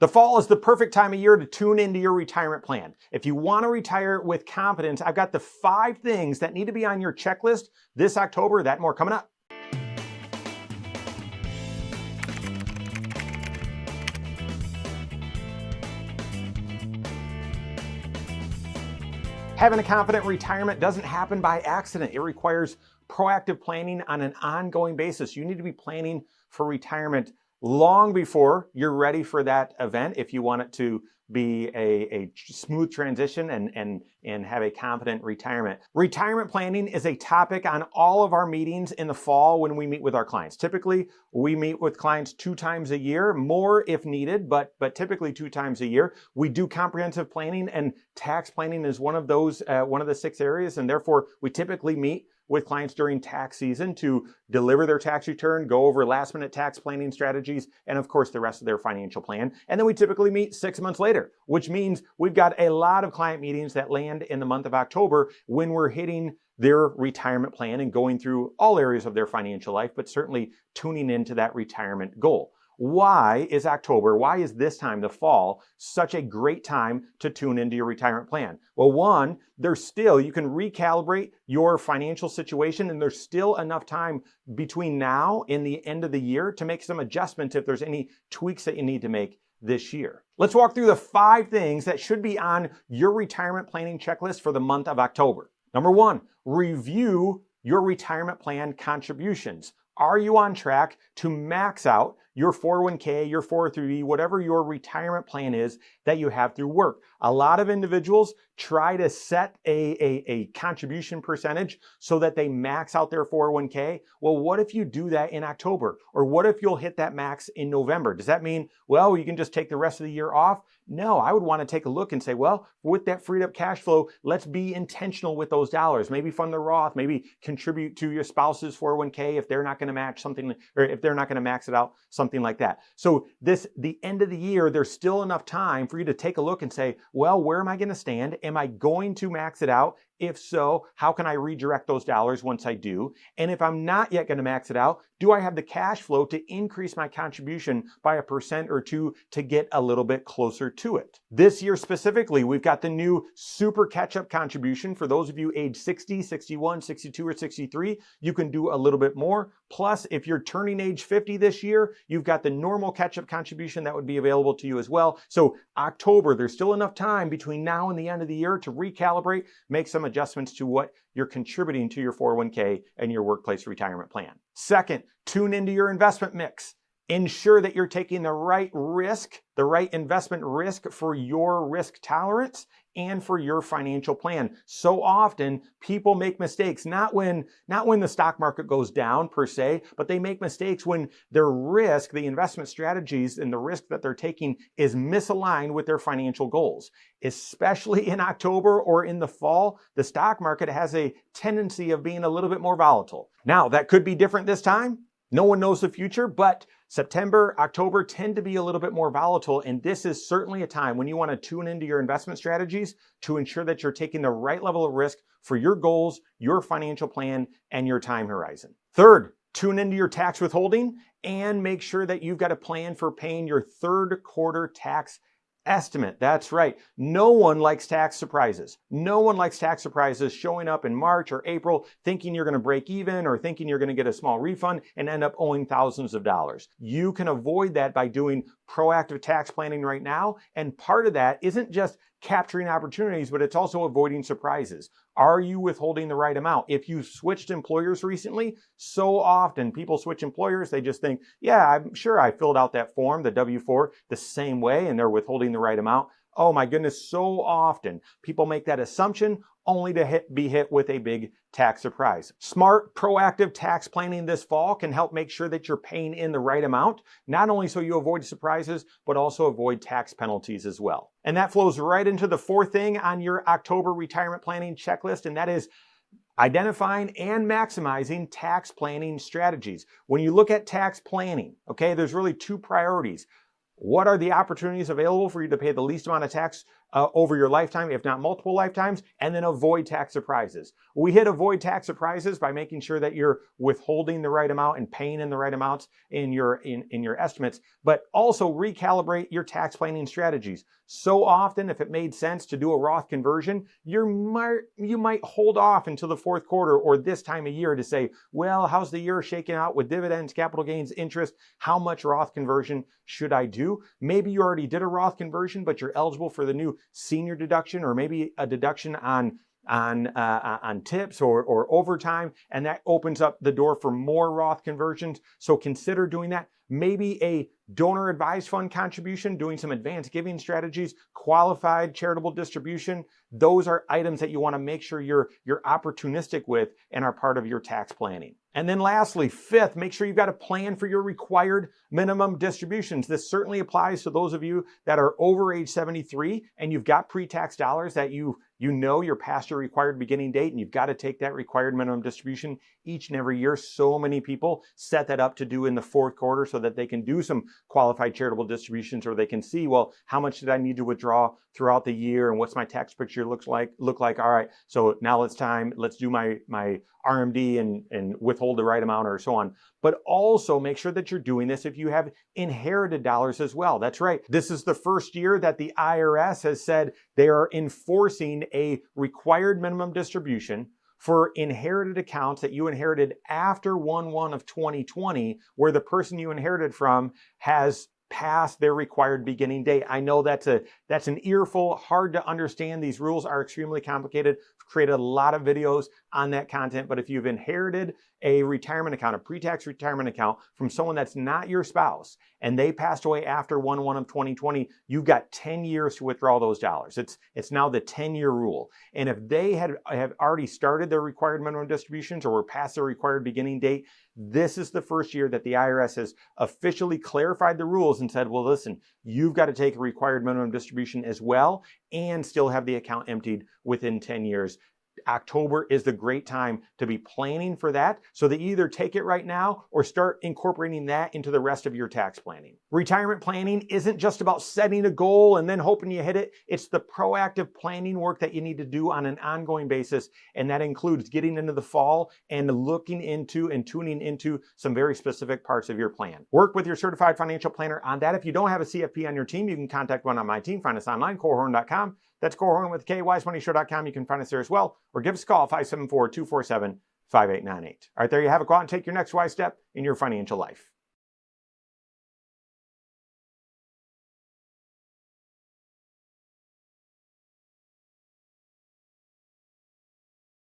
The fall is the perfect time of year to tune into your retirement plan. If you want to retire with confidence, I've got the 5 things that need to be on your checklist this October. That and more coming up. Having a confident retirement doesn't happen by accident. It requires proactive planning on an ongoing basis. You need to be planning for retirement long before you're ready for that event if you want it to be a smooth transition and have a confident retirement. Retirement planning is a topic on all of our meetings in the fall when we meet with our clients. Typically, we meet with clients 2 times a year, more if needed, but typically 2 times a year. We do comprehensive planning, and tax planning is one of those, one of the 6 areas, and therefore we typically meet with clients during tax season to deliver their tax return, go over last minute tax planning strategies, and of course the rest of their financial plan. And then we typically meet 6 months later, which means we've got a lot of client meetings that land in the month of October when we're hitting their retirement plan and going through all areas of their financial life, but certainly tuning into that retirement goal. Why is October, why is this time, the fall, such a great time to tune into your retirement plan? Well, one, you can recalibrate your financial situation, and there's still enough time between now and the end of the year to make some adjustments if there's any tweaks that you need to make this year. Let's walk through the 5 things that should be on your retirement planning checklist for the month of October. Number 1, review your retirement plan contributions. Are you on track to max out your 401k, your 403b, whatever your retirement plan is that you have through work? A lot of individuals try to set a contribution percentage so that they max out their 401k. Well, what if you do that in October? Or what if you'll hit that max in November? Does that mean, well, you can just take the rest of the year off? No, I would want to take a look and say, well, with that freed up cash flow, let's be intentional with those dollars. Maybe fund the Roth, maybe contribute to your spouse's 401k if they're not going to match something, or if they're not going to max it out, something like that. So the end of the year, there's still enough time for you to take a look and say, well, where am I going to stand? Am I going to max it out? If so, how can I redirect those dollars once I do? And if I'm not yet going to max it out, do I have the cash flow to increase my contribution by 1% or 2% to get a little bit closer to it? This year specifically, we've got the new super catch-up contribution. For those of you age 60, 61, 62, or 63, you can do a little bit more. Plus, if you're turning age 50 this year, you've got the normal catch-up contribution that would be available to you as well. So October, there's still enough time between now and the end of the year to recalibrate, make some adjustments to what you're contributing to your 401k and your workplace retirement plan. Second, tune into your investment mix. Ensure that you're taking the right risk, the right investment risk for your risk tolerance and for your financial plan. So often people make mistakes, not when the stock market goes down per se, but they make mistakes when their risk, the investment strategies and the risk that they're taking is misaligned with their financial goals. Especially in October or in the fall, the stock market has a tendency of being a little bit more volatile. Now, that could be different this time. No one knows the future, but September, October tend to be a little bit more volatile, and this is certainly a time when you want to tune into your investment strategies to ensure that you're taking the right level of risk for your goals, your financial plan, and your time horizon. Third, tune into your tax withholding and make sure that you've got a plan for paying your 3rd quarter tax estimate. That's right. No one likes tax surprises. No one likes tax surprises showing up in March or April thinking you're going to break even or thinking you're going to get a small refund and end up owing thousands of dollars. You can avoid that by doing proactive tax planning right now. And part of that isn't just capturing opportunities, but it's also avoiding surprises. Are you withholding the right amount? If you switched employers recently, so often people switch employers, they just think, yeah, I'm sure I filled out that form, the W-4, the same way, and they're withholding the right amount. Oh my goodness, so often people make that assumption only to be hit with a big tax surprise. Smart, proactive tax planning this fall can help make sure that you're paying in the right amount, not only so you avoid surprises, but also avoid tax penalties as well. And that flows right into the 4th thing on your October retirement planning checklist, and that is identifying and maximizing tax planning strategies. When you look at tax planning, okay, there's really 2 priorities. What are the opportunities available for you to pay the least amount of tax over your lifetime, if not multiple lifetimes, and then avoid tax surprises. We hit avoid tax surprises by making sure that you're withholding the right amount and paying in the right amounts in your estimates, but also recalibrate your tax planning strategies. So often, if it made sense to do a Roth conversion, you might hold off until the fourth quarter or this time of year to say, well, how's the year shaking out with dividends, capital gains, interest? How much Roth conversion should I do? Maybe you already did a Roth conversion, but you're eligible for the new senior deduction, or maybe a deduction on tips or overtime, and that opens up the door for more Roth conversions. So consider doing that. Maybe a donor advised fund contribution, doing some advanced giving strategies, qualified charitable distribution. Those are items that you want to make sure you're opportunistic with and are part of your tax planning. And then lastly, fifth, make sure you've got a plan for your required minimum distributions. This certainly applies to those of you that are over age 73 and you've got pre-tax dollars that you know you're past your required beginning date, and you've got to take that required minimum distribution each and every year. So many people set that up to do in the fourth quarter so that they can do some qualified charitable distributions, or they can see, well, how much did I need to withdraw throughout the year, and what's my tax picture look like? All right, so now it's time. Let's do my RMD and withhold the right amount, or so on. But also make sure that you're doing this if you have inherited dollars as well. That's right. This is the first year that the IRS has said they are enforcing a required minimum distribution for inherited accounts that you inherited after 1/1 of 2020, where the person you inherited from has passed their required beginning date. I know that's an earful, hard to understand. These rules are extremely complicated. I've created a lot of videos on that content, but if you've inherited a retirement account, a pre-tax retirement account from someone that's not your spouse, and they passed away after 1/1 of 2020, you've got 10 years to withdraw those dollars. It's now the 10-year rule. And if they have already started their required minimum distributions or were past their required beginning date, this is the first year that the IRS has officially clarified the rules and said, well, listen, you've got to take a required minimum distribution as well and still have the account emptied within 10 years. October is the great time to be planning for that, so that you either take it right now or start incorporating that into the rest of your tax planning. Retirement planning isn't just about setting a goal and then hoping you hit it. It's the proactive planning work that you need to do on an ongoing basis, and that includes getting into the fall and looking into and tuning into some very specific parts of your plan. Work with your certified financial planner on that. If you don't have a CFP on your team, you can contact one on my team. Find us online, Korhorn.com. That's Korhorn with K, wisemoneyshow.com. You can find us there as well, or give us a call, 574-247-5898. All right, there you have it. Go out and take your next wise step in your financial life.